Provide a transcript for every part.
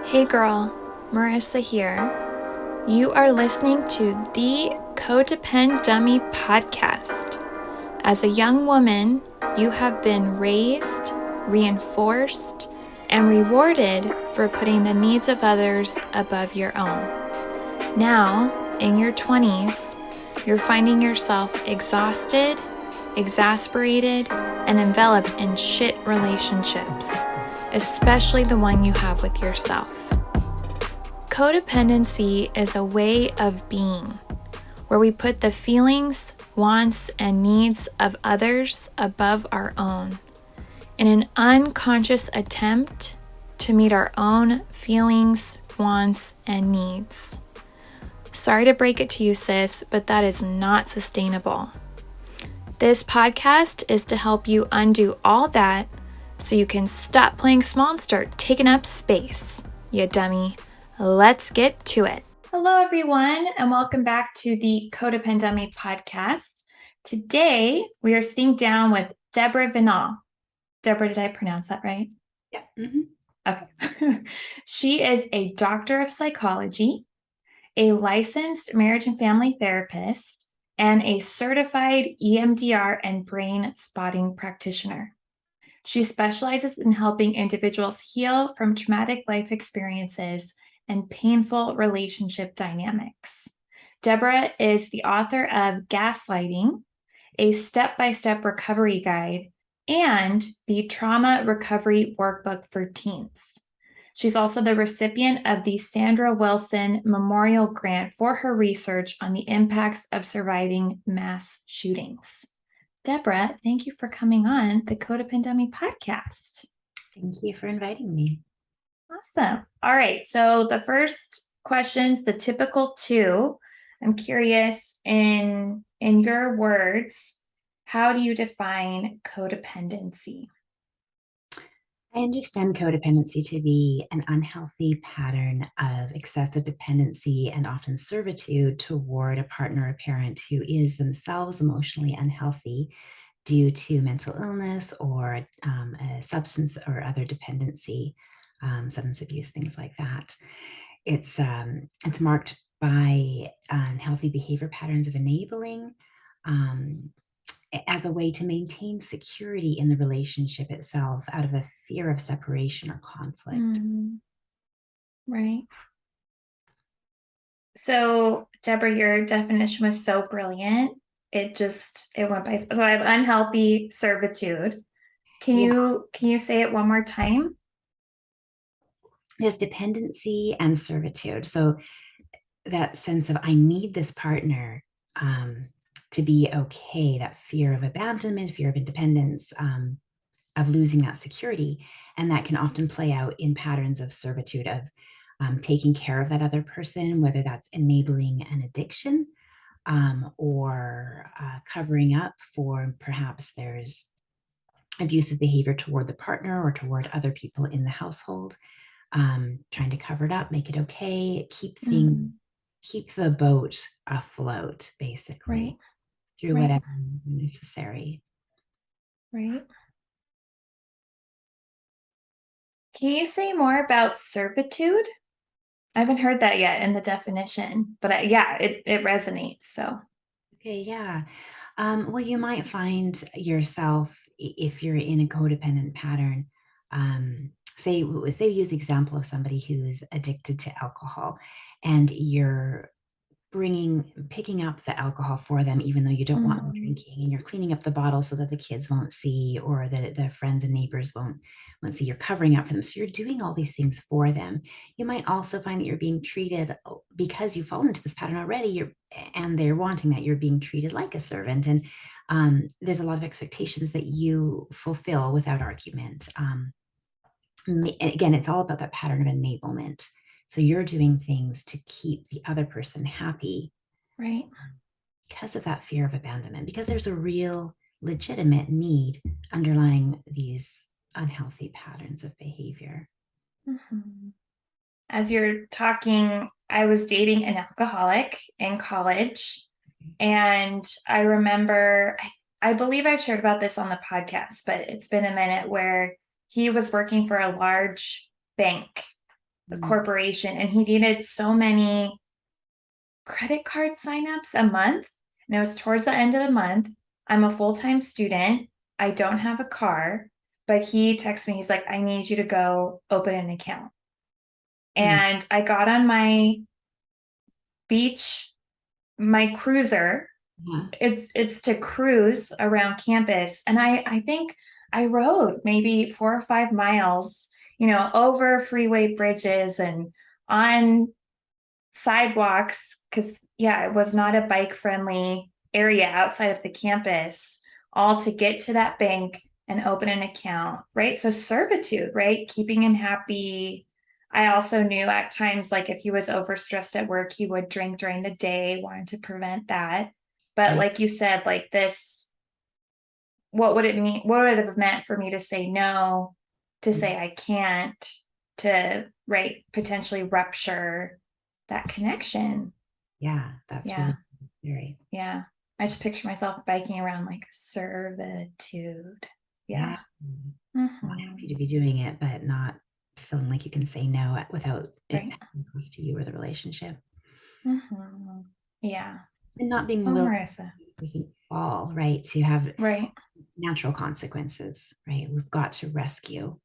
Hey girl, Marissa here. You are listening to the Codependent Dummy podcast. As a young woman, you have been raised, reinforced, and rewarded for putting the needs of others above your own. Now, in your 20s, you're finding yourself exhausted, exasperated, and enveloped in shit relationships, especially the one you have with yourself. Codependency is a way of being where we put the feelings, wants, and needs of others above our own in an unconscious attempt to meet our own feelings, wants, and needs. Sorry to break it to you, sis, but that is not sustainable. This podcast is to help you undo all that so you can stop playing small and start taking up space, you dummy. Let's get to it. Hello, everyone, and welcome back to the Codependent Dummy podcast. Today, we are sitting down with Deborah Vinall. Deborah, did I pronounce that right? Yeah. Mm-hmm. Okay. She is a doctor of psychology, a licensed marriage and family therapist, and a certified EMDR and brain spotting practitioner. She specializes in helping individuals heal from traumatic life experiences and painful relationship dynamics. Deborah is the author of Gaslighting, a step-by-step recovery guide, and the Trauma Recovery Workbook for Teens. She's also the recipient of the Sandra Wilson Memorial Grant for her research on the impacts of surviving mass shootings. Deborah, thank you for coming on the Codependent Dummy podcast. Thank you for inviting me. Awesome. All right. So the first questions, the typical two, I'm curious in your words, how do you define codependency? I understand codependency to be an unhealthy pattern of excessive dependency and often servitude toward a partner or parent who is themselves emotionally unhealthy due to mental illness or a substance or other dependency, substance abuse, things like that. It's marked by unhealthy behavior patterns of enabling, as a way to maintain security in the relationship itself out of a fear of separation or conflict. Right. So, Deborah, your definition was so brilliant. It went by. So I have unhealthy servitude. Can you say it one more time? There's dependency and servitude. So that sense of I need this partner to be okay, that fear of abandonment, fear of independence, of losing that security. And that can often play out in patterns of servitude, of taking care of that other person, whether that's enabling an addiction or covering up for perhaps there's abusive behavior toward the partner or toward other people in the household, trying to cover it up, make it okay, keep the boat afloat, basically, through whatever is necessary. Right. Can you say more about servitude? I haven't heard that yet in the definition, but it resonates. So, Okay, yeah. Well, you might find yourself, if you're in a codependent pattern, say use the example of somebody who's addicted to alcohol, and you're picking up the alcohol for them, even though you don't want them drinking, and you're cleaning up the bottle so that the kids won't see, or the friends and neighbors won't see. You're covering up for them. So you're doing all these things for them. You might also find that you're being treated, because you've fallen into this pattern already, and they're wanting that, you're being treated like a servant. And there's a lot of expectations that you fulfill without argument. Again, it's all about that pattern of enablement. So you're doing things to keep the other person happy, right, because of that fear of abandonment, because there's a real legitimate need underlying these unhealthy patterns of behavior. As you're talking, I was dating an alcoholic in college, and I remember, I believe I shared about this on the podcast, but it's been a minute, where he was working for a large bank, a Mm. corporation, and he needed so many credit card signups a month. And it was towards the end of the month. I'm a full-time student. I don't have a car, but he texted me. He's like, I need you to go open an account. Mm. And I got on my beach, my cruiser. Yeah. It's to cruise around campus. And I think I rode maybe 4 or 5 miles, over freeway bridges and on sidewalks, because yeah, it was not a bike friendly area outside of the campus, all to get to that bank and open an account, right? So servitude, right? Keeping him happy. I also knew at times, like if he was overstressed at work, he would drink during the day, wanted to prevent that. But Right. like you said, like this, what would it mean? What would it have meant for me to say no, to Mm. say I can't, to, right, potentially rupture that connection? Yeah, that's Yeah, really scary. yeah. I just picture myself biking around like servitude. Yeah. Yeah. Well, happy Hmm. to be doing it, but not feeling like you can say no without it Right. having cost to you or the relationship. Hmm. Yeah. And not being Oh, willing Marissa. to fall, right? To have Right. natural consequences, right? We've got to rescue.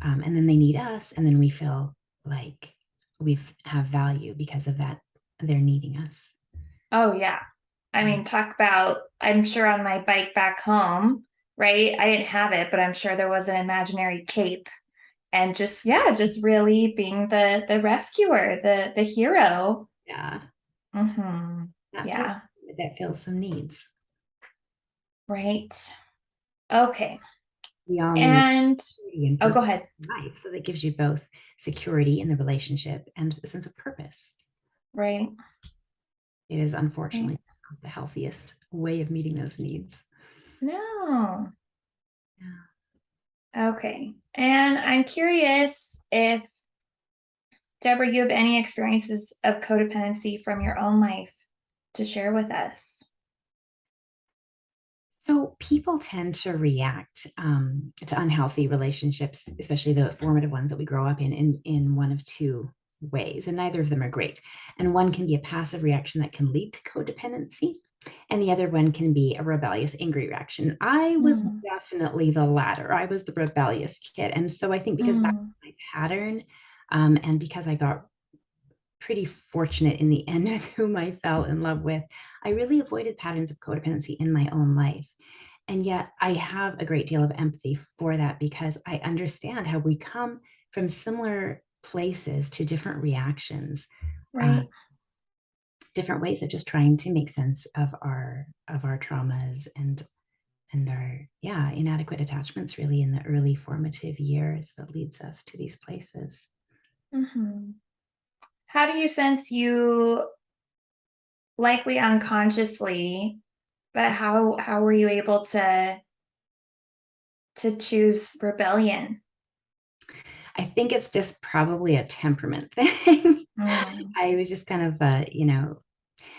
And then they need us, and then we feel like we have value because of that. They're needing us. Oh, yeah. I Yeah. mean, talk about, I'm sure on my bike back home, right? I didn't have it, but I'm sure there was an imaginary cape, and just, yeah, just really being the rescuer, the hero. Yeah. Hmm. That feels Yeah. that fills some needs. Right. Okay. We all need And security and oh, go purpose ahead. in life. So that gives you both security in the relationship and a sense of purpose. Right. It is Right. unfortunately not the healthiest way of meeting those needs. No. Yeah. Okay. And I'm curious if, Deborah, you have any experiences of codependency from your own life to share with us. So people tend to react to unhealthy relationships, especially the formative ones that we grow up in one of two ways, and neither of them are great. And one can be a passive reaction that can lead to codependency, and the other one can be a rebellious, angry reaction. I was Mm, definitely the latter. I was the rebellious kid, and so I think because that's mm, my pattern, and because I got pretty fortunate in the end with whom I fell in love with, I really avoided patterns of codependency in my own life. And yet I have a great deal of empathy for that because I understand how we come from similar places to different reactions, uh, right. different ways of just trying to make sense of our traumas and our inadequate attachments really in the early formative years that leads us to these places. Hmm. How do you sense you, likely unconsciously, but how were you able to choose rebellion? I think it's just probably a temperament thing. Mm, I was just kind of, and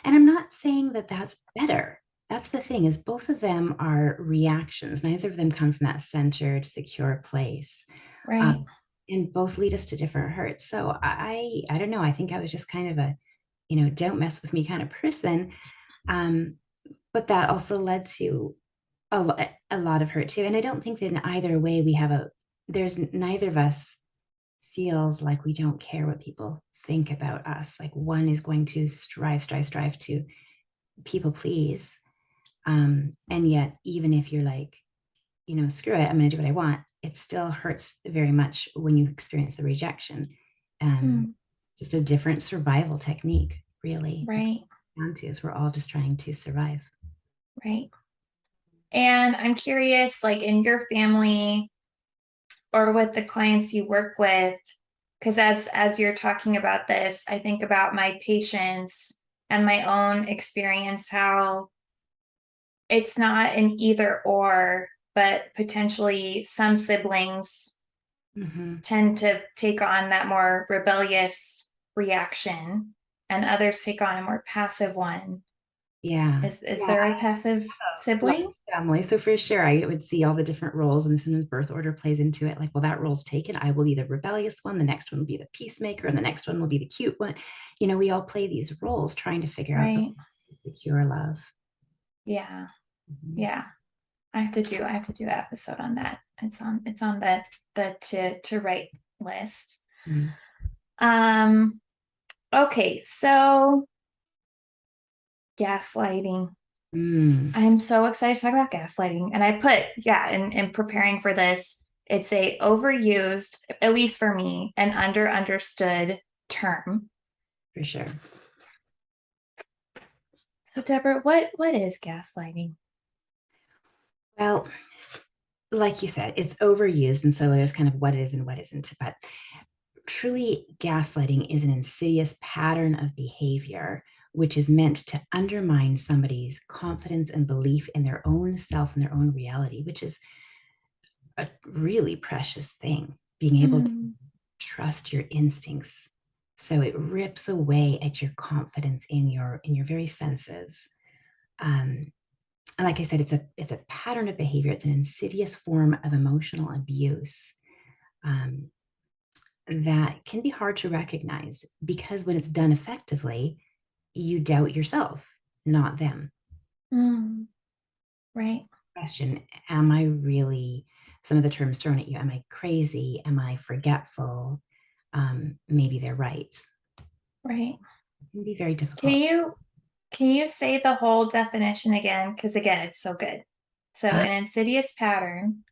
I'm not saying that that's better. That's the thing is both of them are reactions. Neither of them come from that centered, secure place. right. Um, and both lead us to different hurts. So I don't know. I think I was just kind of a, don't mess with me kind of person. Um, but that also led to a lot of hurt too. And I don't think that in either way there's neither of us feels like we don't care what people think about us. Like one is going to strive to people please. And yet, even if you're like, screw it, I'm going to do what I want, it still hurts very much when you experience the rejection. Um, Mm, just a different survival technique, really. That's right. what down to is we're all just trying to survive. Right. And I'm curious, like in your family or with the clients you work with, because as you're talking about this, I think about my patients and my own experience, how it's not an either or, but potentially some siblings Mm-hmm. tend to take on that more rebellious reaction and others take on a more passive one. Yeah. Is Yeah. there a passive Love sibling? family. So for sure, I would see all the different roles, and sometimes birth order plays into it. Like, well, that role's taken. I will be the rebellious one. The next one will be the peacemaker, and the next one will be the cute one. We all play these roles trying to figure out the Right. way to secure love. Yeah. Mhm. Yeah. I have to do an episode on that. It's on the to write list. Mm. Um, okay, so gaslighting. Mm, I'm so excited to talk about gaslighting. And I put, yeah, in preparing for this, it's a overused, at least for me, an understood term. for sure. So Deborah, what is gaslighting? Well, like you said, it's overused. And so there's kind of what is and what isn't. But truly, gaslighting is an insidious pattern of behavior which is meant to undermine somebody's confidence and belief in their own self and their own reality, which is a really precious thing, being able to Mm, trust your instincts. So it rips away at your confidence in your very senses. Um, and like I said, it's a pattern of behavior. It's an insidious form of emotional abuse. Um, that can be hard to recognize because when it's done effectively, you doubt yourself, not them. mm, right, Question: am I really, some of the terms thrown at you, am I crazy? Am I forgetful? Maybe they're right. right. It can be very Can difficult. you can you say the whole definition again? Because again, it's so good. So Uh, an insidious pattern.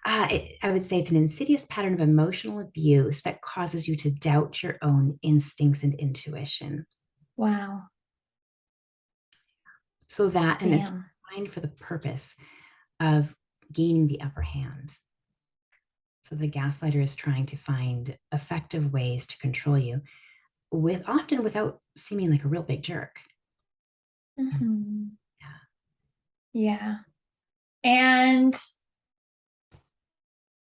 I would say it's an insidious pattern of emotional abuse that causes you to doubt your own instincts and intuition. Wow. So that, and it's Damn. designed for the purpose of gaining the upper hand. So the gaslighter is trying to find effective ways to control you, with often without seeming like a real big jerk. Mhm. Yeah. Yeah. And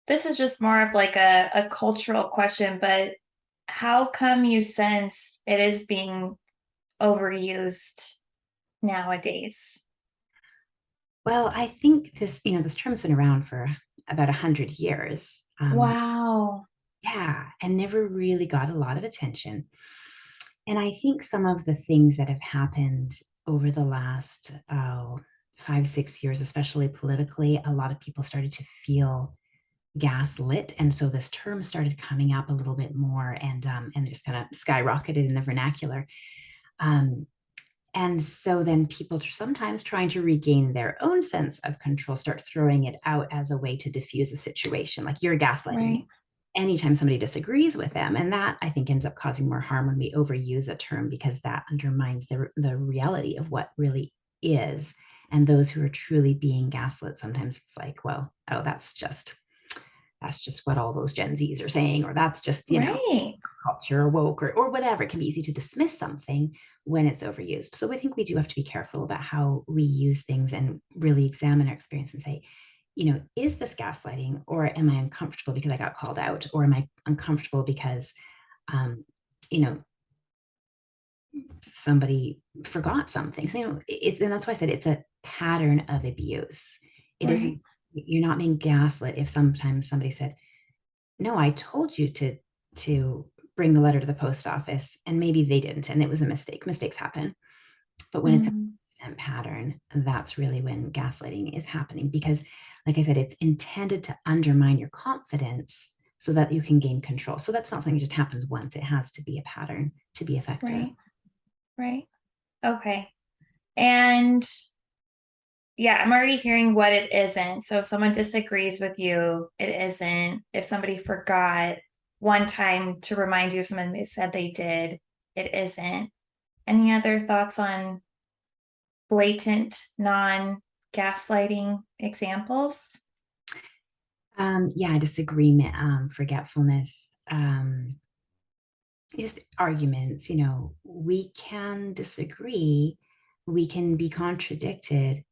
this is just more of like a cultural question, but how come you sense it is being overused nowadays? Well, I think this term's been around for about 100 years. Wow. Yeah, and never really got a lot of attention. And I think some of the things that have happened over the last 5, 6 years, especially politically, a lot of people started to feel gaslit, and so this term started coming up a little bit more, and just kind of skyrocketed in the vernacular. Um, and so then people sometimes trying to regain their own sense of control start throwing it out as a way to diffuse a situation, like you're gaslighting me. Right. Anytime somebody disagrees with them, and that I think ends up causing more harm when we overuse a term because that undermines the reality of what really is. And those who are truly being gaslit, sometimes it's like, well, oh, that's just what all those Gen Zs are saying, or that's just, Right. culture or woke, or whatever. It can be easy to dismiss something when it's overused. So I think we do have to be careful about how we use things and really examine our experience and say, is this gaslighting, or am I uncomfortable because I got called out, or am I uncomfortable because, um, you know, somebody forgot something. So, and that's why I said it's a pattern of abuse. It Right. isn't, you're not being gaslit if sometimes somebody said, no, I told you to bring the letter to the post office, and maybe they didn't, and it was a mistake. Mistakes happen. But when it's a Mm, constant pattern, that's really when gaslighting is happening because, like I said, it's intended to undermine your confidence so that you can gain control. So that's not something that just happens once. It has to be a pattern to be effective. right. Right. Okay. And yeah, I'm already hearing what it isn't. So if someone disagrees with you, it isn't. If somebody forgot one time to remind you of something they said they did, it isn't. Any other thoughts on blatant non-gaslighting examples? Yeah, disagreement, forgetfulness, just arguments. We can disagree, we can be contradicted,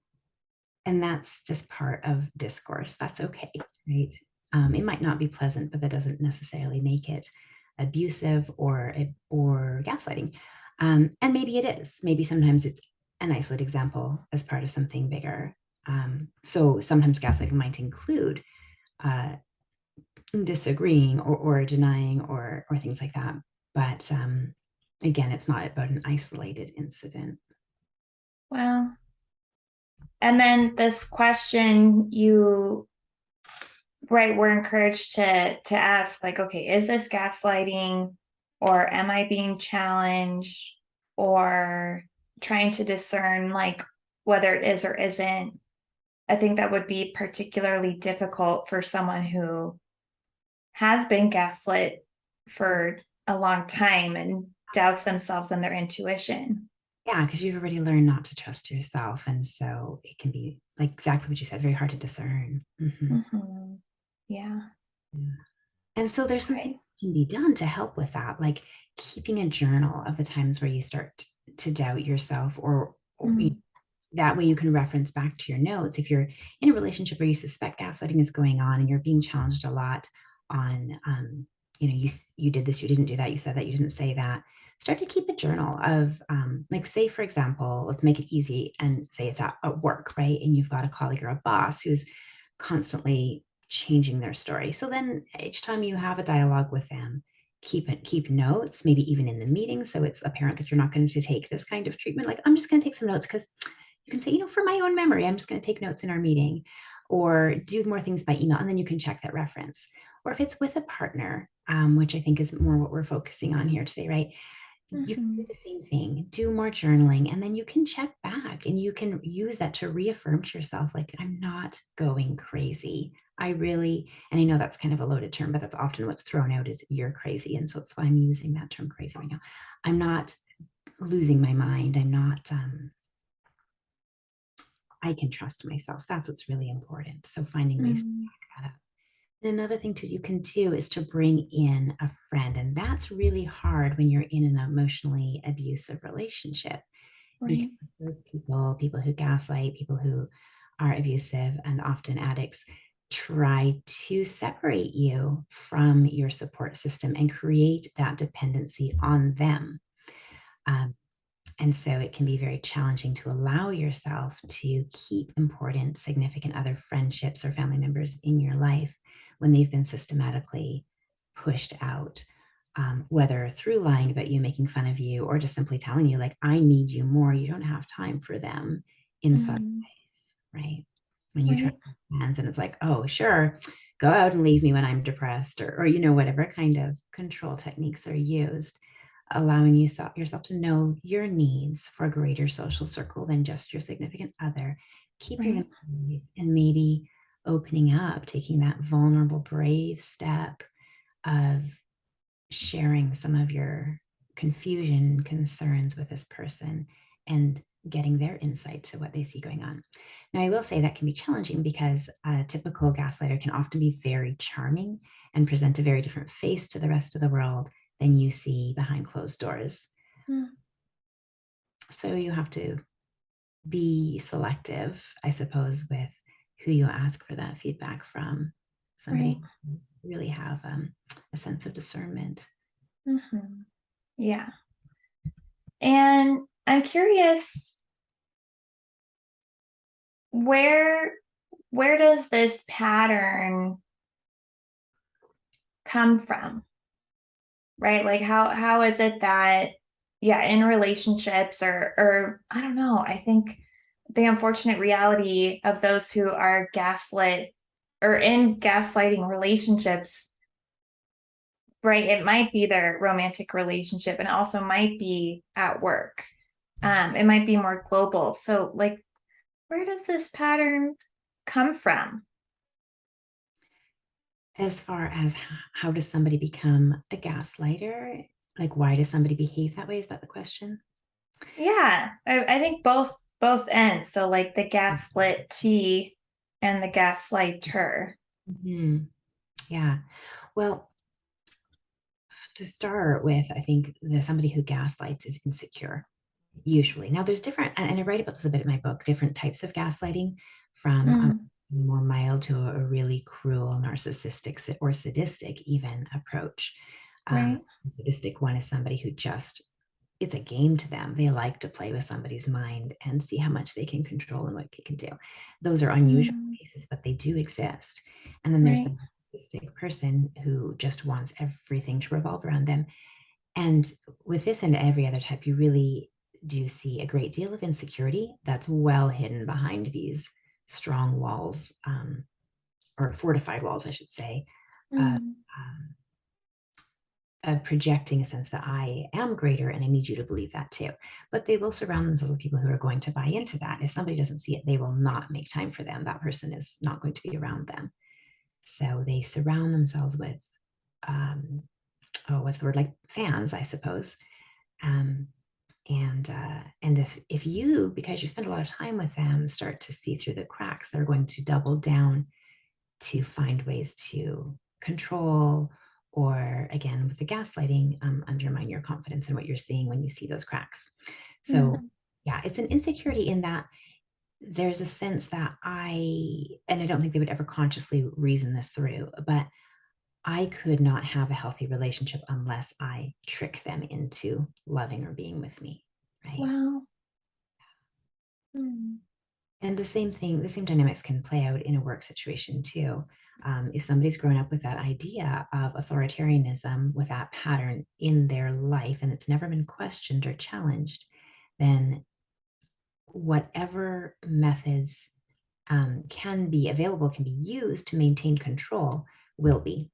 and that's just part of discourse. That's okay, right? It might not be pleasant, but that doesn't necessarily make it abusive or gaslighting. And maybe it is. Maybe sometimes an isolated example as part of something bigger. So sometimes gaslighting might include disagreeing or denying or things like that. But again, it's not about an isolated incident. Well, and then this question you right, we're encouraged to ask like, okay, is this gaslighting or am I being challenged or trying to discern like whether it is or isn't. I think that would be particularly difficult for someone who has been gaslit for a long time and doubts themselves and their intuition. Yeah, because you've already learned not to trust yourself. And so it can be like exactly what you said, very hard to discern. Mm-hmm. Yeah. Yeah. And so there's something Okay. that can be done to help with that, like keeping a journal of the times where you start to doubt yourself, or Mm. that way you can reference back to your notes. If you're in a relationship where you suspect gaslighting is going on and you're being challenged a lot on, you did this, you didn't do that, you said that, you didn't say that. Start to keep a journal of, like, say, for example, let's make it easy and say it's at work, right? And you've got a colleague or a boss who's constantly changing their story. So then each time you have a dialogue with them, keep notes, maybe even in the meeting. So it's apparent that you're not going to take this kind of treatment. Like, I'm just going to take some notes because you can say, for my own memory, I'm just going to take notes in our meeting, or do more things by email. And then you can check that reference. Or if it's with a partner, which I think is more what we're focusing on here today, right? You can do Mm-hmm. the same thing, do more journaling, and then you can check back and you can use that to reaffirm to yourself, like, I'm not going crazy. I really, and I know that's kind of a loaded term, but that's often what's thrown out is you're crazy. And so that's why I'm using that term crazy right now. I'm not losing my mind. I'm not, I can trust myself. That's what's really important. So finding ways to Mm. back that up. And another thing you can do is to bring in a friend. And that's really hard when you're in an emotionally abusive relationship, because Right. those people who gaslight, people who are abusive and often addicts, try to separate you from your support system and create that dependency on them. Um, and so it can be very challenging to allow yourself to keep important, significant other friendships or family members in your life when they've been systematically pushed out, whether through lying about you, making fun of you, or just simply telling you, like, I need you more. You don't have time for them in such Mm-hmm. ways, right? When you try Right. to make plans and it's like, oh, sure, go out and leave me when I'm depressed, or whatever kind of control techniques are used, allowing yourself to know your needs for a greater social circle than just your significant other, keeping them Right. alive, and maybe opening up, taking that vulnerable, brave step of sharing some of your confusion, concerns with this person and getting their insight to what they see going on. Now, I will say that can be challenging because a typical gaslighter can often be very charming and present a very different face to the rest of the world than you see behind closed doors. Mm. So you have to be selective, I suppose, with who you ask for that feedback from. Right. Somebody who really have a sense of discernment. Mm-hmm. Yeah. And I'm curious, where where does this pattern come from? Right? Like how is it that yeah, in relationships or I don't know, I think the unfortunate reality of those who are gaslit or in gaslighting relationships, right? It might be their romantic relationship and also might be at work. It might be more global. So like where does this pattern come from? As far as how does somebody become a gaslighter? Like, why does somebody behave that way? Is that the question? Yeah, I think both ends. So like the gaslit T and the gaslighter. Mhm. Yeah. Well, to start with, I think that somebody who gaslights is insecure, usually. Now, there's different, and I write about this a bit in my book, different types of gaslighting, from Mm, more mild to a really cruel, narcissistic, or sadistic even approach. right. The sadistic one is somebody who just it's a game to them. They like to play with somebody's mind and see how much they can control and what they can do. Those are unusual Mm, cases, but they do exist. And then there's the right. narcissistic person who just wants everything to revolve around them. And with this and every other type, you really do see a great deal of insecurity that's well hidden behind these strong walls, or fortified walls, I should say, uh, Mm, um, projecting a sense that I am greater and I need you to believe that too. But they will surround themselves with people who are going to buy into that. If somebody doesn't see it, they will not make time for them. That person is not going to be around them. So they surround themselves with, oh, what's the word? Like fans, I suppose. Um, and if you, because you spend a lot of time with them, start to see through the cracks, they're going to double down to find ways to control, or again with the gaslighting, undermine your confidence in what you're seeing when you see those cracks. So mm, yeah, it's an insecurity in that there's a sense that and I don't think they would ever consciously reason this through, but I could not have a healthy relationship unless I trick them into loving or being with me, right? wow. Mm, And the same thing, the same dynamics can play out in a work situation too. If somebody's grown up with that idea of authoritarianism, with that pattern in their life, and it's never been questioned or challenged, then whatever methods can be available, can be used to maintain control, will be.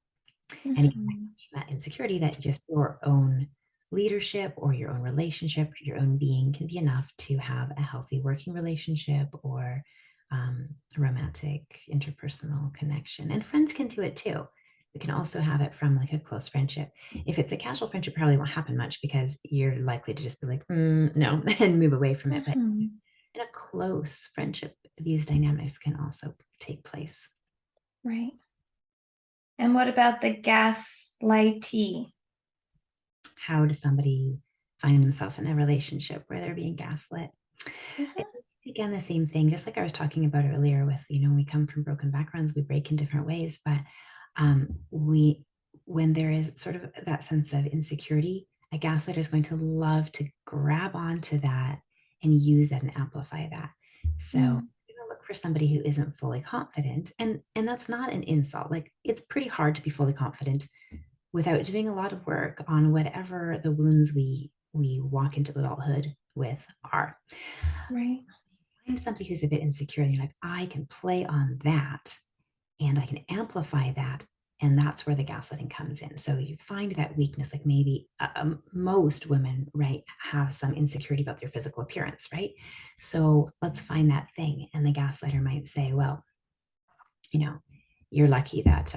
And again, that mhm, comes from that insecurity that just your own leadership or your own relationship, your own being can be enough to have a healthy working relationship, or a romantic interpersonal connection. And friends can do it too. We can also have it from like a close friendship. If it's a casual friendship, probably won't happen much because you're likely to just be like, no, and move away from it. But mhm, in a close friendship, these dynamics can also take place. right. And what about the gaslightee? How does somebody find themselves in a relationship where they're being gaslit? Mhm, Again, the same thing, just like I was talking about earlier with, we come from broken backgrounds, we break in different ways, but we, when there is sort of that sense of insecurity, a gaslighter is going to love to grab onto that and use that and amplify that. So mm, you're gonna look for somebody who isn't fully confident, and that's not an insult. Like, it's pretty hard to be fully confident without doing a lot of work on whatever the wounds we walk into adulthood with are. right. Find somebody who's a bit insecure and you're like, I can play on that and I can amplify that. And that's where the gaslighting comes in. So you find that weakness, like maybe most women, right, have some insecurity about their physical appearance, right? So let's find that thing. And the gaslighter might say, well, you know, you're lucky that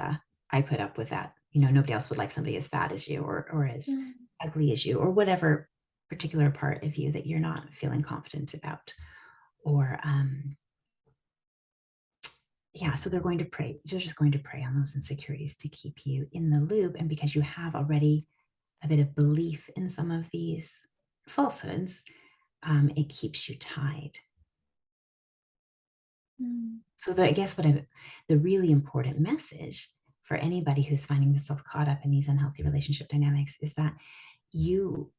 I put up with that. Nobody else would like somebody as fat as you, or as Mm, ugly as you, or whatever particular part of you that you're not feeling confident about. Or yeah, so they're just going to prey on those insecurities to keep you in the loop. And because you have already a bit of belief in some of these falsehoods, it keeps you tied. mm, So I guess the really important message for anybody who's finding themselves caught up in these unhealthy relationship dynamics is that you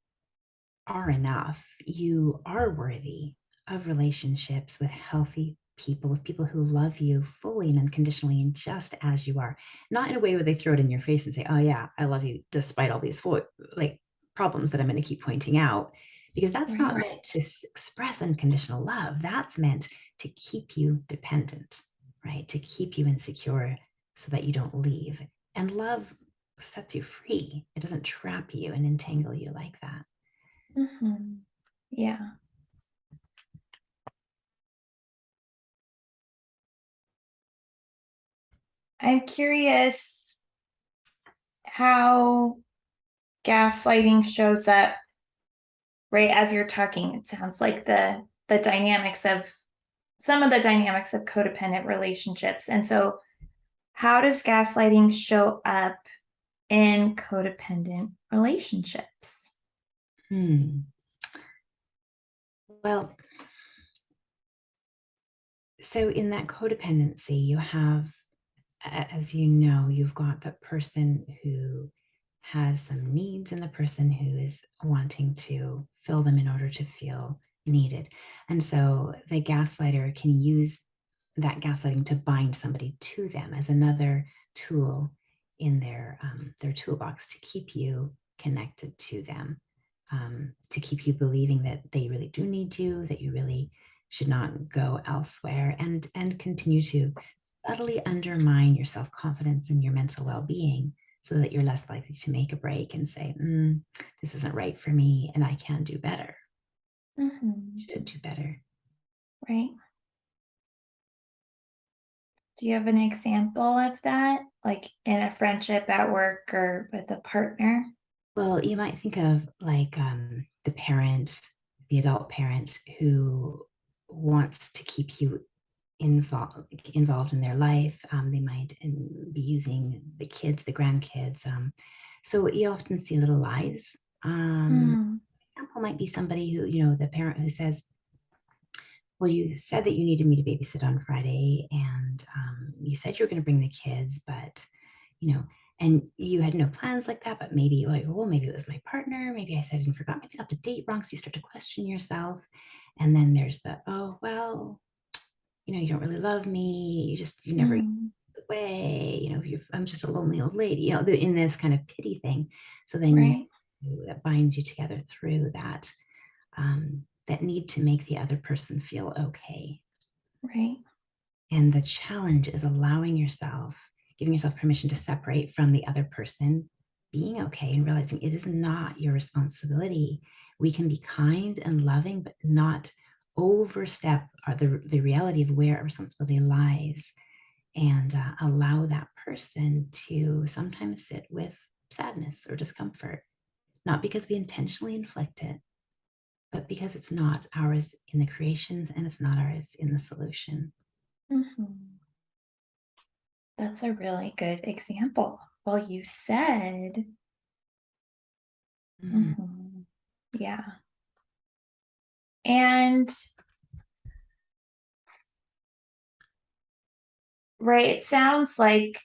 are enough. You are worthy of relationships with healthy people, with people who love you fully and unconditionally and just as you are. Not in a way where they throw it in your face and say, oh yeah, I love you despite all these like problems that I'm going to keep pointing out. Because that's not right. meant to express unconditional love. That's meant to keep you dependent, right? To keep you insecure so that you don't leave. And love sets you free. It doesn't trap you and entangle you like that. Mhm, yeah. I'm curious how gaslighting shows up right as you're talking. It sounds like the dynamics of some of the dynamics of codependent relationships. And so how does gaslighting show up in codependent relationships? Hmm. Well, so in that codependency, you have, as you know, you've got the person who has some needs in the person who is wanting to fill them in order to feel needed. And so the gaslighter can use that gaslighting to bind somebody to them as another tool in their toolbox to keep you connected to them, to keep you believing that they really do need you, that you really should not go elsewhere, and continue to subtly undermine your self-confidence and your mental well-being so that you're less likely to make a break and say, this isn't right for me and I can do better, should do better. Right. Do you have an example of that, like in a friendship, at work, or with a partner? Well, you might think of like the parent, the adult parent who wants to keep you involved in their life. They might be using the kids, the grandkids. So you often see little lies. Hmm. Example might be somebody who, the parent who says, well, you said that you needed me to babysit on Friday, and you said you were going to bring the kids, but, and you had no plans like that, but maybe like, well, maybe it was my partner. Maybe I said and forgot. Maybe I got the date wrong. So you start to question yourself. And then there's the, oh, well, you don't really love me. You never Hmm. away. I'm just a lonely old lady, in this kind of pity thing. So then Right. that binds you together through that need to make the other person feel okay. Right. And the challenge is giving yourself permission to separate from the other person, being okay and realizing it is not your responsibility. We can be kind and loving, but not overstep the reality of where our responsibility lies, and allow that person to sometimes sit with sadness or discomfort, not because we intentionally inflict it, but because it's not ours in the creations and it's not ours in the solution. Hmm. That's a really good example. Well, you said, Mm. mhm, yeah. And right, it sounds like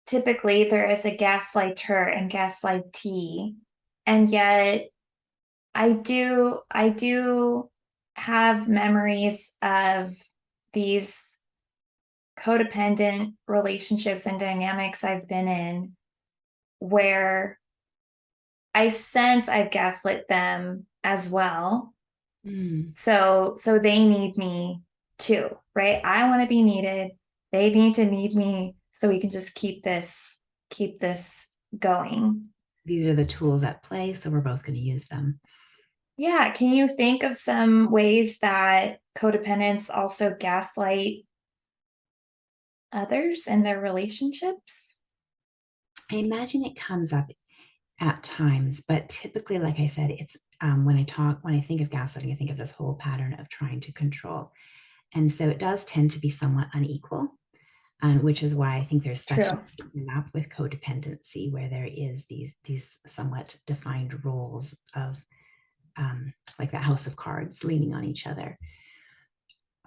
typically there is a gaslighter and gaslightee, and yet I do have memories of these codependent relationships and dynamics I've been in where I sense I've gaslit them as well. Mm. So they need me too, right? I want to be needed. They need me so we can just keep this going. These are the tools at play, so we're both going to use them. Yeah, can you think of some ways that codependents also gaslight others in their relationships? I imagine it comes up at times, but typically, like I said, it's when I think of gaslighting, I think of this whole pattern of trying to control. And so it does tend to be somewhat unequal, which is why I think there's such an True. overlap with codependency, where there is these somewhat defined roles of like the house of cards leaning on each other.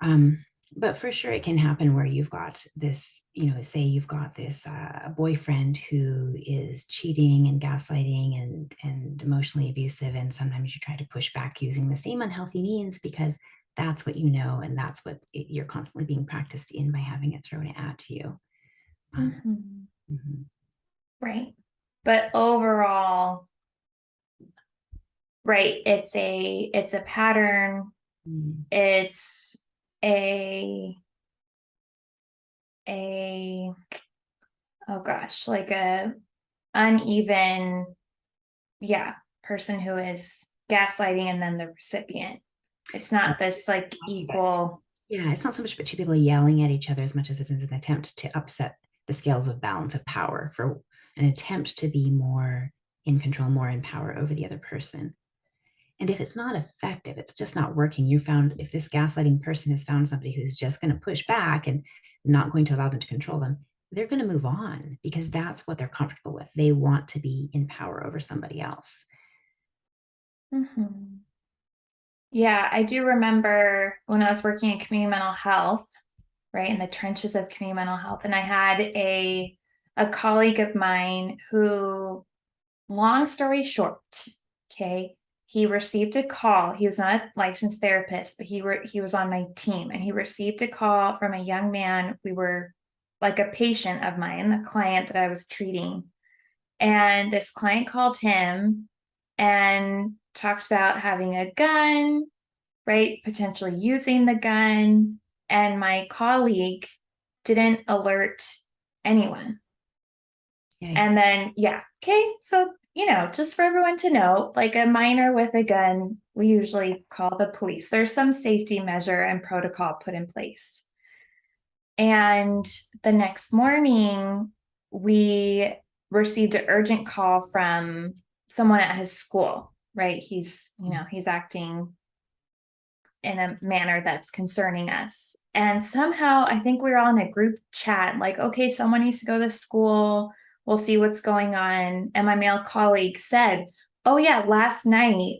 Um, but for sure, it can happen where you've got this, say you've got this boyfriend who is cheating and gaslighting and emotionally abusive, and sometimes you try to push back using the same unhealthy means because that's what you know, and that's what you're constantly being practiced in by having it thrown at you. Um, Mhm. mhm. Right. But overall, right, it's a pattern. Mm. It's a a oh gosh, like a uneven, yeah, person who is gaslighting and then the recipient. It's Yeah, not this like not equal. yeah, it's not so much about two people yelling at each other as much as it is an attempt to upset the scales of balance of power, for an attempt to be more in control, more in power over the other person. And if it's not effective, it's just not working. If this gaslighting person has found somebody who's just going to push back and not going to allow them to control them, they're going to move on because that's what they're comfortable with. They want to be in power over somebody else. Mhm. Yeah, I do remember when I was working in community mental health, right, in the trenches of community mental health, and I had a colleague of mine who, long story short, okay, he received a call. He was not a licensed therapist, but he was on my team, and he received a call from a young man. We were like a patient of mine, the client that I was treating. And this client called him and talked about having a gun, right? Potentially using the gun. And my colleague didn't alert anyone. And Yikes. then, yeah, okay. So, just for everyone to know, like a minor with a gun, we usually call the police. There's some safety measure and protocol put in place. And the next morning, we received an urgent call from someone at his school, right? He's acting in a manner that's concerning us. And somehow I think we were all in a group chat, like, okay, someone needs to go to school. We'll see what's going on. And my male colleague said, oh, yeah, last night,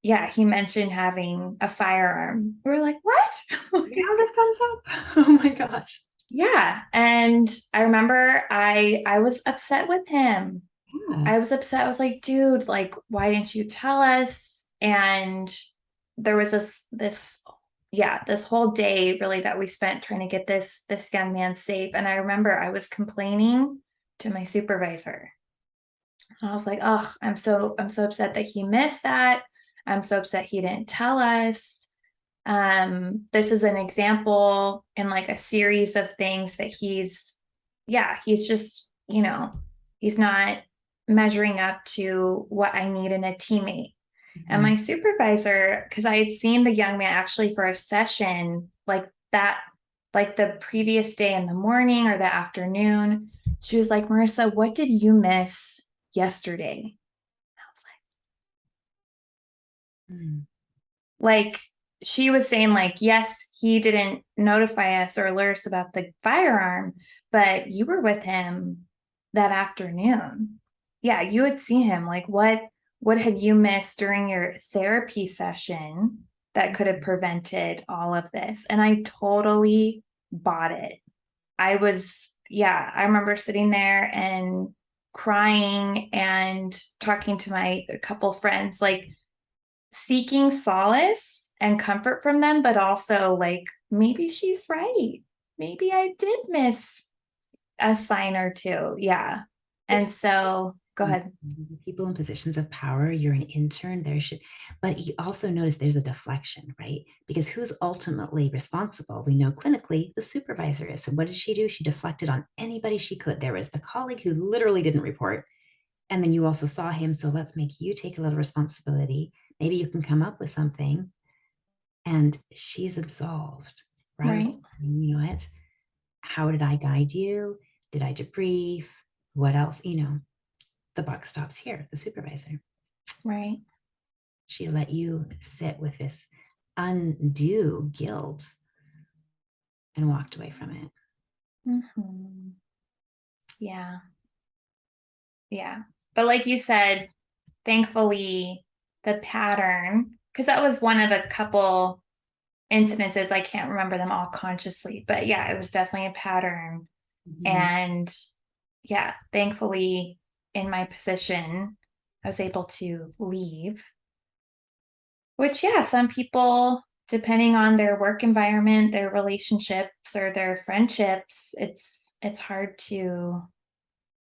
yeah, he mentioned having a firearm. We were like, what? Now this comes up. Oh my gosh. Yeah. And I remember I was upset with him. Yeah. I was upset. I was like, dude, like, why didn't you tell us? And there was this whole day really that we spent trying to get this young man safe. And I remember I was complaining to my supervisor. And I was like, oh, I'm so upset that he missed that. I'm so upset he didn't tell us. This is an example in like a series of things that he's just, he's not measuring up to what I need in a teammate. And Mhm. my supervisor, because I had seen the young man actually for a session like that, like the previous day in the morning or the afternoon, she was like, Marissa, what did you miss yesterday? I was Mm. like, she was saying, like, yes, he didn't notify us or alert us about the firearm, but you were with him that afternoon. Yeah, you had seen him. Like, what had you missed during your therapy session that could have prevented all of this? And I totally bought it. Yeah, I remember sitting there and crying and talking to my couple friends, like seeking solace and comfort from them, but also like, maybe she's right. Maybe I did miss a sign or two. Yeah. And It's so go ahead. people in positions of power. You're an intern. But you also notice there's a deflection, right? Because who's ultimately responsible? We know clinically the supervisor is. So what did she do? She deflected on anybody she could. There was the colleague who literally didn't report. And then you also saw him. So let's make you take a little responsibility. Maybe you can come up with something. And she's absolved rather Right. than, you know what? How did I guide you? Did I debrief? What else? The buck stops here, the supervisor. Right. She let you sit with this undue guilt and walked away from it. Mm-hmm. Yeah. Yeah. But like you said, thankfully, the pattern, because that was one of a couple incidences, I can't remember them all consciously, but yeah, it was definitely a pattern. Mhm. And yeah, thankfully, in my position, I was able to leave, which, yeah, some people, depending on their work environment, their relationships, or their friendships, it's hard to,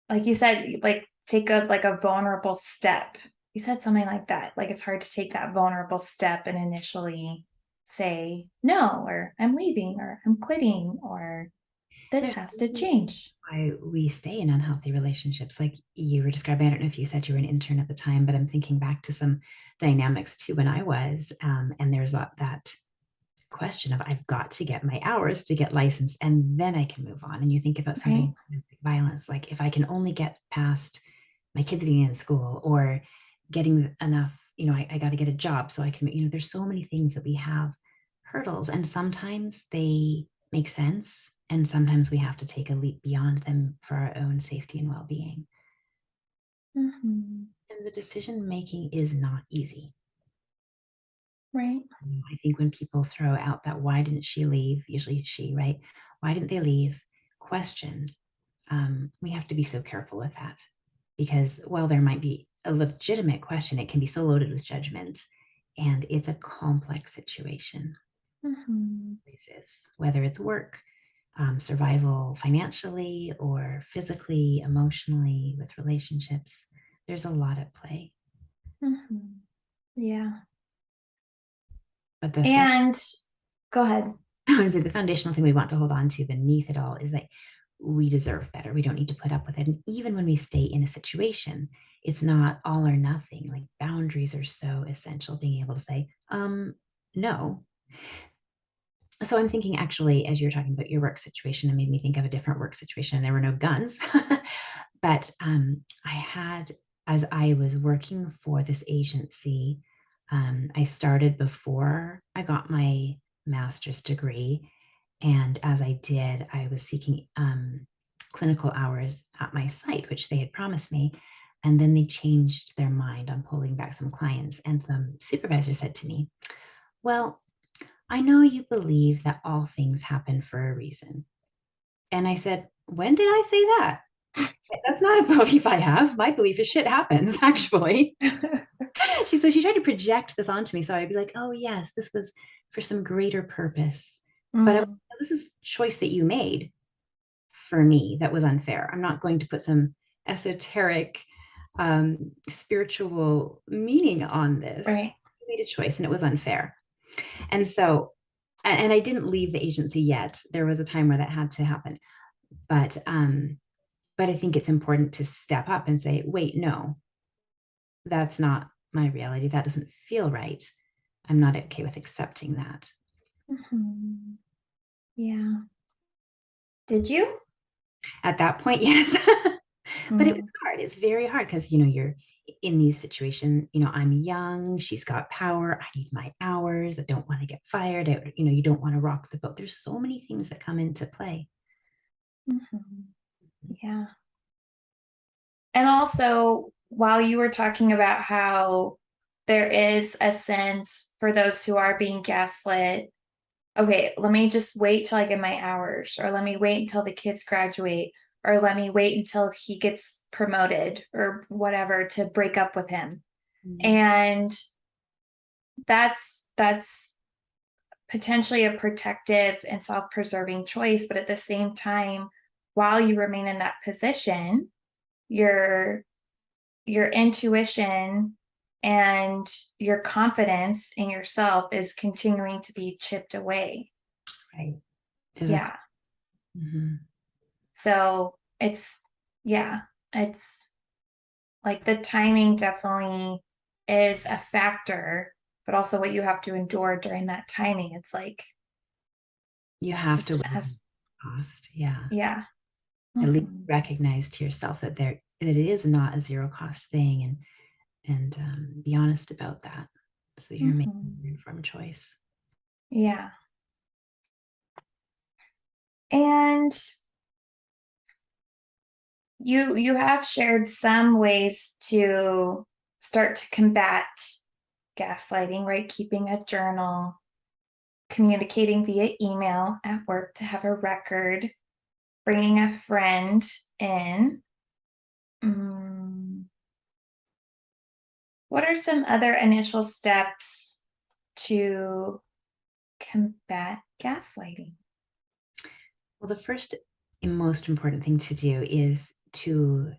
like you said, like take a vulnerable step. You said something like that. Like it's hard to take that vulnerable step and initially say no, or I'm leaving, or I'm quitting, or this There's has to reasons change. why we stay in unhealthy relationships. Like you were describing, I don't know if you said you were an intern at the time, but I'm thinking back to some dynamics too when I was. And there's that question of I've got to get my hours to get licensed and then I can move on. And you think about something Right. like domestic violence, like if I can only get past my kids being in school or getting enough, I got to get a job so I can, there's so many things that we have hurdles and sometimes they make sense. And sometimes we have to take a leap beyond them for our own safety and well being. Mm-hmm. And the decision making is not easy. Right. I think when people throw out that why didn't she leave, usually she, right? Why didn't they leave? Question. we have to be so careful with that, because while there might be a legitimate question, it can be so loaded with judgment, and it's a complex situation. Mm-hmm. This is whether it's work, survival financially or physically, emotionally, with relationships. There's a lot at play. Mm-hmm. Yeah. But the And go ahead. I would say the foundational thing we want to hold on to beneath it all is that we deserve better. We don't need to put up with it. And even when we stay in a situation, it's not all or nothing. Like boundaries are so essential, being able to say, no. So I'm thinking actually, as you're talking about your work situation, it made me think of a different work situation. And there were no guns. But I had, as I was working for this agency, I started before I got my master's degree. And as I did, I was seeking clinical hours at my site, which they had promised me. And then they changed their mind on pulling back some clients. And the supervisor said to me, well, I know you believe that all things happen for a reason. And I said, when did I say that? That's not a belief I have. My belief is shit happens, actually. She tried to project this onto me. So I'd be like, oh, yes, this was for some greater purpose. But Mm, this is a choice that you made for me that was unfair. I'm not going to put some esoteric spiritual meaning on this. right. You made a choice and it was unfair. And so, and I didn't leave the agency yet. There was a time where that had to happen. But I think it's important to step up and say, wait, no, that's not my reality. That doesn't feel right. I'm not okay with accepting that. Mhm. Yeah. Did you? At that point, yes. But it was Mm, hard. It's very hard because, you're in these situations, I'm young, she's got power, I need my hours, I don't want to get fired, you don't want to rock the boat. There's so many things that come into play. mhm. Yeah. And also, while you were talking about how there is a sense for those who are being gaslit, okay, let me just wait till I get my hours, or let me wait until the kids graduate, or let me wait until he gets promoted or whatever to break up with him. Mm. And that's potentially a protective and self-preserving choice, but at the same time, while you remain in that position, your your intuition and your confidence in yourself is continuing to be chipped away. Right. There's a Yeah. Mhm. So it's, yeah, it's like the timing definitely is a factor, but also what you have to endure during that timing. It's like, You it's have to just weigh has, the cost. Yeah. yeah. At least Mhm. recognize to yourself that it is not a zero cost thing, and be honest about that, so you're making Mhm. an informed choice. Yeah. And you have shared some ways to start to combat gaslighting, right? Keeping a journal, communicating via email at work to have a record, bringing a friend in. Mm, what are some other initial steps to combat gaslighting? Well, the first and most important thing to do is to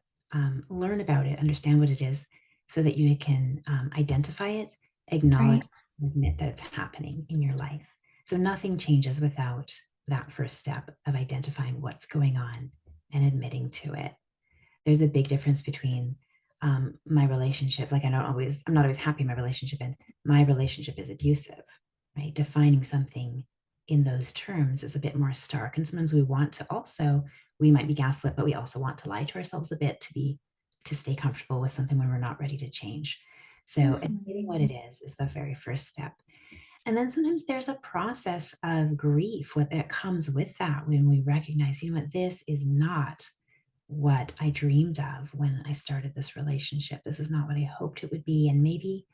learn about it, understand what it is, so that you can identify it, acknowledge, Right? admit that it's happening in your life. So nothing changes without that first step of identifying what's going on and admitting to it. There's a big difference between my relationship, like I'm not always happy in my relationship, and my relationship is abusive, right? Defining something in those terms is a bit more stark. And sometimes we might be gaslit, but we also want to lie to ourselves a bit to stay comfortable with something when we're not ready to change. So admitting what Mhm. it is the very first step. And then sometimes there's a process of grief that comes with that when we recognize, this is not what I dreamed of when I started this relationship. This is not what I hoped it would be. And maybe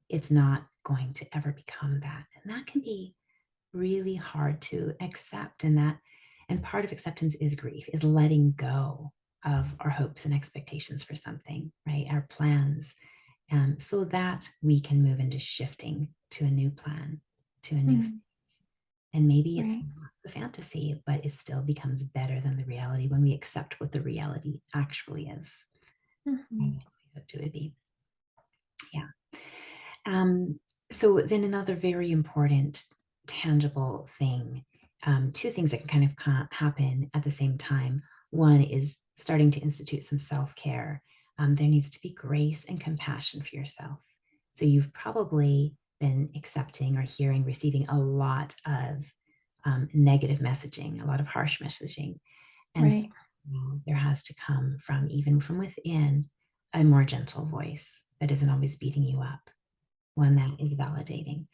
it's not going to ever become that. And that can be really hard to accept. And And part of acceptance is grief, is letting go of our hopes and expectations for something, right? Our plans, so that we can move into shifting to a new plan, to a new, Mm, and maybe it's right. not the fantasy, but it still becomes better than the reality when we accept what the reality actually is. Mhm. And what it would be. Yeah. Um, so then another very important tangible thing, two things that can kind of happen at the same time. One is starting to institute some self-care. There needs to be grace and compassion for yourself. So you've probably been accepting or hearing, receiving a lot of negative messaging, a lot of harsh messaging. And so Right. there has to come from, even from within, a more gentle voice that isn't always beating you up, one that is validating.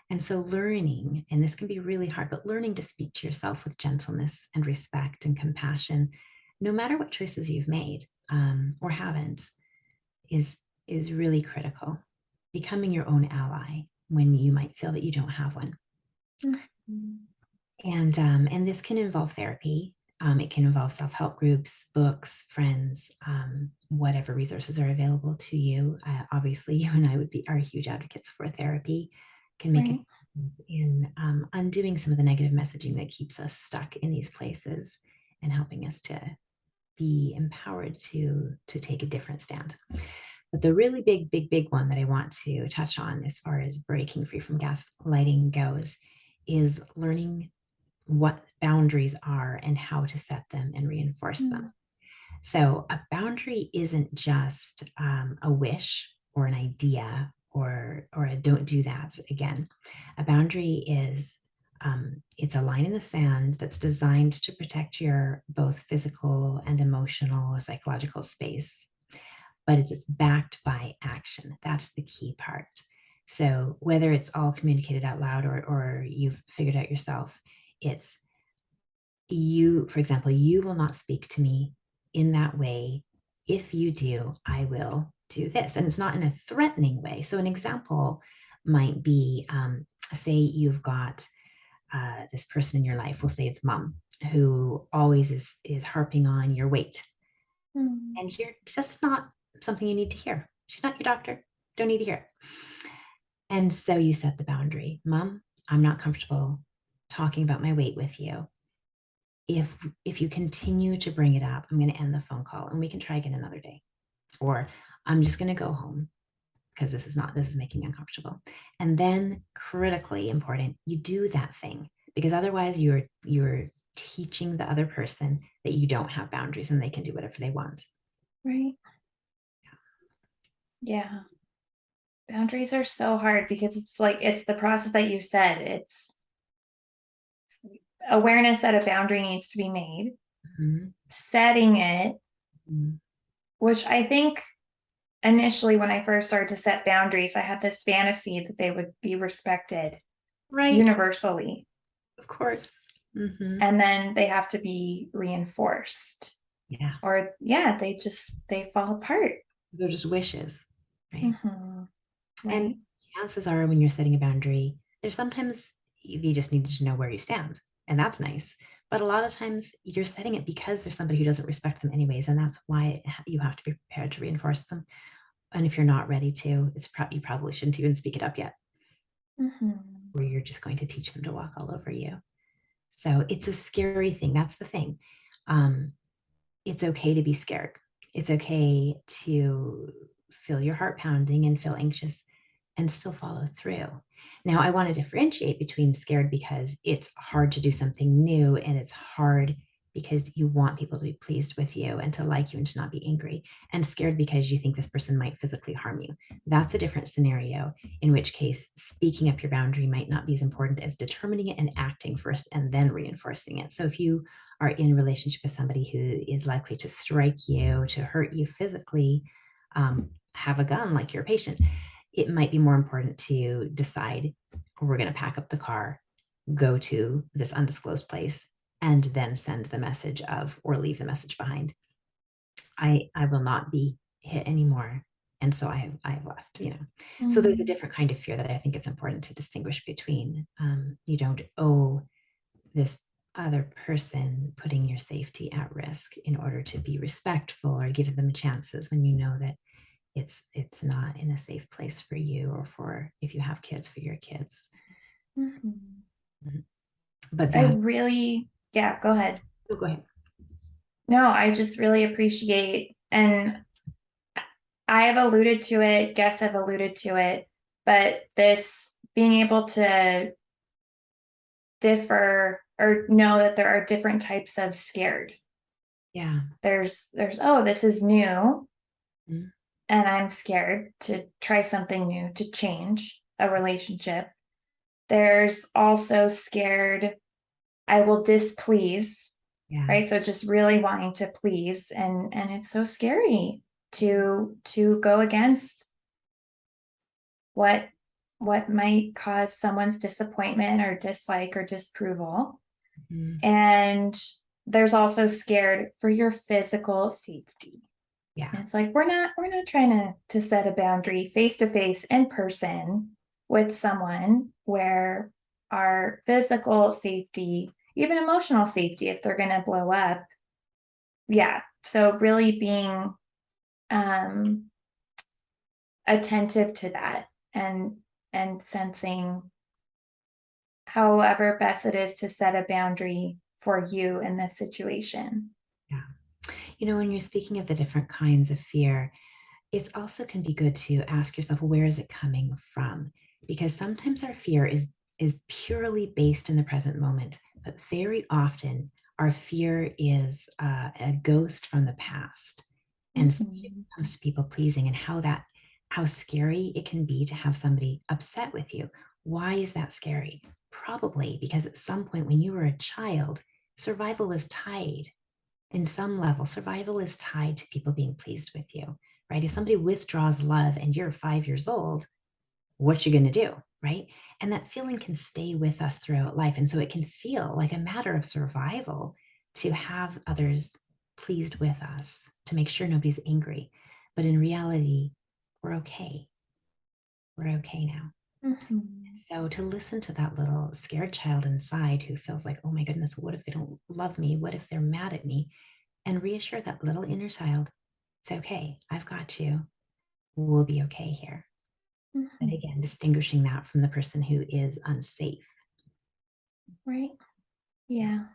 And so learning, and this can be really hard, but learning to speak to yourself with gentleness and respect and compassion, no matter what choices you've made or haven't, is really critical. Becoming your own ally when you might feel that you don't have one. Mhm. And this can involve therapy. It can involve self-help groups, books, friends, whatever resources are available to you. Obviously, you and I are huge advocates for therapy. Can make a Right. difference in undoing some of the negative messaging that keeps us stuck in these places and helping us to be empowered to take a different stand. But the really big one that I want to touch on as far as breaking free from gaslighting goes is learning what boundaries are and how to set them and reinforce them. Mm, So a boundary isn't just a wish or an idea or a don't do that again. A boundary is it's a line in the sand that's designed to protect your both physical and emotional, psychological space, but it is backed by action. That's the key part. So whether it's all communicated out loud or you've figured out yourself, it's you, for example, you will not speak to me in that way. If you do, I will do this. And it's not in a threatening way. So, an example might be say you've got this person in your life, we'll say it's mom, who always is harping on your weight. mm, And you're just not something you need to hear. She's not your doctor. Don't need to hear it. And so you set the boundary. Mom, I'm not comfortable talking about my weight with you. If you continue to bring it up, I'm going to end the phone call and we can try again another day. Or I'm just going to go home because this is making me uncomfortable. And then critically important, you do that thing, because otherwise you're teaching the other person that you don't have boundaries and they can do whatever they want. right. Yeah. Boundaries are so hard because it's like it's the process that you said. It's awareness that a boundary needs to be made, Mhm. setting it, Mhm. which I think initially when I first started to set boundaries, I had this fantasy that they would be respected Right. universally. Of course. Mhm. And then they have to be reinforced. Yeah. Or yeah, they fall apart. They're just wishes. Right. Mhm. And Right. chances are, when you're setting a boundary, there's sometimes you just need to know where you stand, and that's nice. But a lot of times you're setting it because there's somebody who doesn't respect them anyways, and that's why you have to be prepared to reinforce them. And if you're not ready to, you probably shouldn't even speak it up yet, Mhm. or you're just going to teach them to walk all over you. So it's a scary thing. That's the thing. Um, it's okay to be scared. It's okay to feel your heart pounding and feel anxious and still follow through. Now, I want to differentiate between scared because it's hard to do something new, and it's hard because you want people to be pleased with you and to like you and to not be angry, and scared because you think this person might physically harm you. That's a different scenario, in which case speaking up your boundary might not be as important as determining it and acting first and then reinforcing it. So if you are in a relationship with somebody who is likely to strike you, to hurt you physically, have a gun like you're a patient, it might be more important to decide, we're going to pack up the car, go to this undisclosed place, and then send the message of, or leave the message behind. I will not be hit anymore. And so I have left. So there's a Mm. different kind of fear that I think it's important to distinguish between. You don't owe this other person putting your safety at risk in order to be respectful or give them chances when you know that it's not in a safe place for you, or for, if you have kids, for your kids. Mhm. Mhm. But I that, really, yeah, go ahead. oh, go ahead. No, I just really appreciate, and I have alluded to it, guests have alluded to it, but this being able to differ or know that there are different types of scared. Yeah. There's oh, this is new Mhm. and I'm scared to try something new, to change a relationship. There's also scared I will displease, Yeah. right? So just really wanting to please, and it's so scary to go against what might cause someone's disappointment or dislike or disapproval. Mhm. And there's also scared for your physical safety. Yeah. And it's like we're not trying to set a boundary face to face in person with someone where our physical safety, even emotional safety, if they're going to blow up. Yeah. So really being um attentive to that, and sensing however best it is to set a boundary for you in this situation. Yeah. When you're speaking of the different kinds of fear, it also can be good to ask yourself, where is it coming from? Because sometimes our fear is purely based in the present moment, but very often our fear is a ghost from the past. And especially when Mhm. it comes to people pleasing, and how scary it can be to have somebody upset with you. Why is that scary? Probably because at some point when you were a child, survival is tied, in some level, survival is tied to people being pleased with you, right? If somebody withdraws love and you're 5 years old, what you going to do, right? And that feeling can stay with us throughout life. And so it can feel like a matter of survival to have others pleased with us, to make sure nobody's angry. But in reality, we're okay. We're okay now. Mhm. So to listen to that little scared child inside who feels like, oh my goodness, what if they don't love me? What if they're mad at me? And reassure that little inner child, it's okay. I've got you. We'll be okay here. But Mhm. again, distinguishing that from the person who is unsafe. Right. Yeah. Yeah.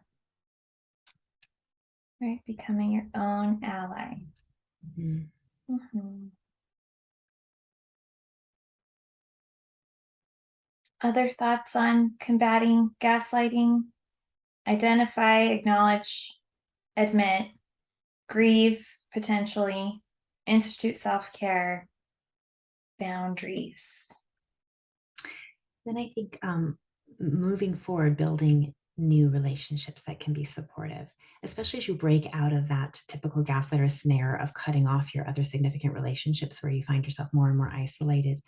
Right. Becoming your own ally. Mhm. Mhm. Other thoughts on combating gaslighting? Identify, acknowledge, admit, grieve, potentially, institute self care, boundaries. Then I think moving forward, building new relationships that can be supportive, especially as you break out of that typical gaslighter snare of cutting off your other significant relationships where you find yourself more and more isolated.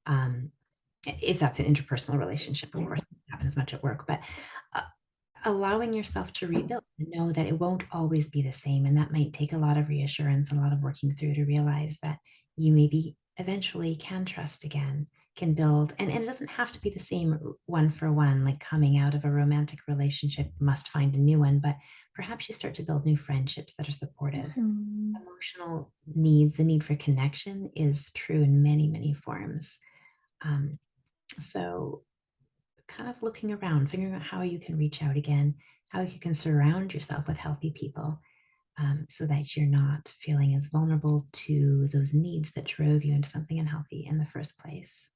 Um, if that's an interpersonal relationship, of course, it happens much at work, but uh, allowing yourself to rebuild and know that it won't always be the same. And that might take a lot of reassurance, a lot of working through to realize that you maybe eventually can trust again, can build. And it doesn't have to be the same one for one, like coming out of a romantic relationship, must find a new one, but perhaps you start to build new friendships that are supportive. Mhm. Emotional needs, the need for connection is true in many, many forms. Um, so kind of looking around, figuring out how you can reach out again, how you can surround yourself with healthy people, so that you're not feeling as vulnerable to those needs that drove you into something unhealthy in the first place.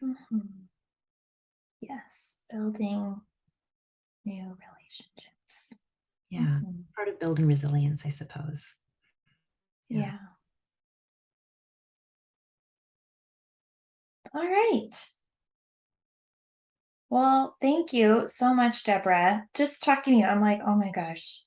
Mhm. Yes, building new relationships. Yeah. Mhm. Part of building resilience, I suppose. Yeah. Yeah. All right. Well, thank you so much, Deborah. Just talking to you, I'm like, oh my gosh,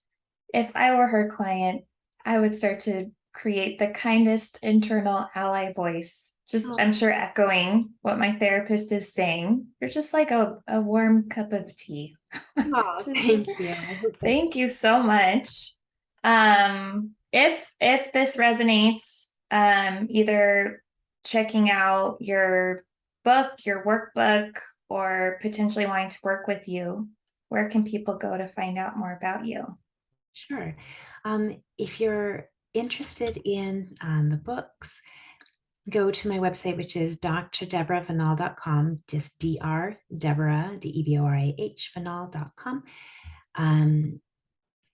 if I were her client, I would start to create the kindest internal ally voice. Just, Oh, I'm sure, echoing what my therapist is saying. You're just like a warm cup of tea. oh, Just thank you. I hope that's thank you so much. If this resonates, either checking out your book, your workbook, or potentially wanting to work with you, where can people go to find out more about you? Sure. If you're interested in the books, go to my website, which is drdeborahvinall.com, just Deborah, Deborah, Vinall.com. And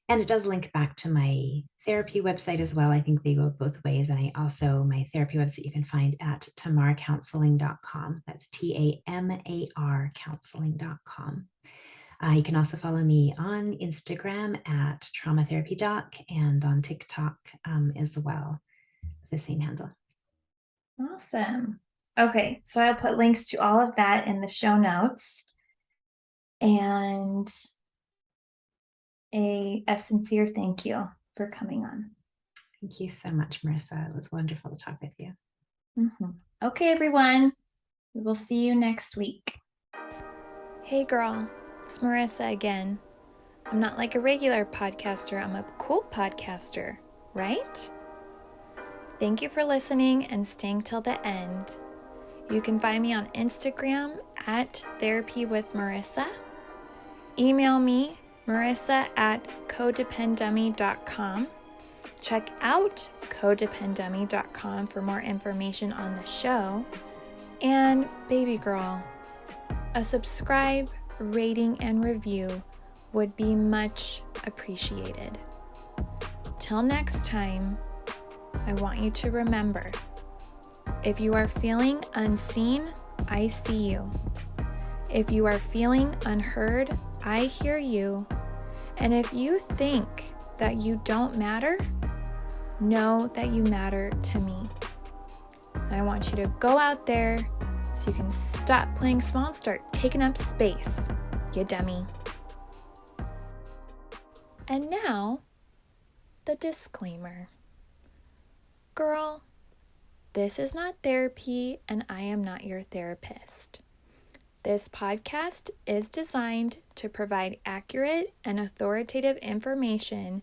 it does link back to my therapy website as well. I think they go both ways. And my therapy website you can find at tamarcounseling.com. That's TAMAR counseling.com. You can also follow me on Instagram at Trauma Therapy Doc and on TikTok as well, the same handle. Awesome. Okay, so I'll put links to all of that in the show notes. And a sincere thank you for coming on. Thank you so much, Marissa. It was wonderful to talk with you. Okay, everyone. We will see you next week. Hey, girl. It's Marissa again. I'm not like a regular podcaster. I'm a cool podcaster, right? Thank you for listening and staying till the end. You can find me on Instagram at Therapy with Marissa. Email me, marissa@codependummy.com. Check out codependummy.com for more information on the show. And baby girl, a subscribe, rating, and review would be much appreciated. Till next time, I want you to remember, if you are feeling unseen, I see you. If you are feeling unheard, I hear you. And if you think that you don't matter, know that you matter to me. I want you to go out there so you can stop playing small and start taking up space, you dummy. And now, the disclaimer. Girl, this is not therapy and I am not your therapist. This podcast is designed to provide accurate and authoritative information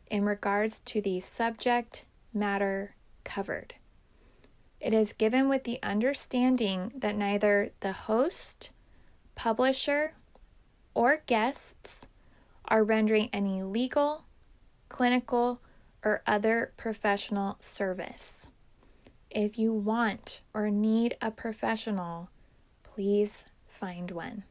in regards to the subject matter covered. It is given with the understanding that neither the host, publisher, or guests are rendering any legal, clinical, or other professional service. If you want or need a professional, please find one.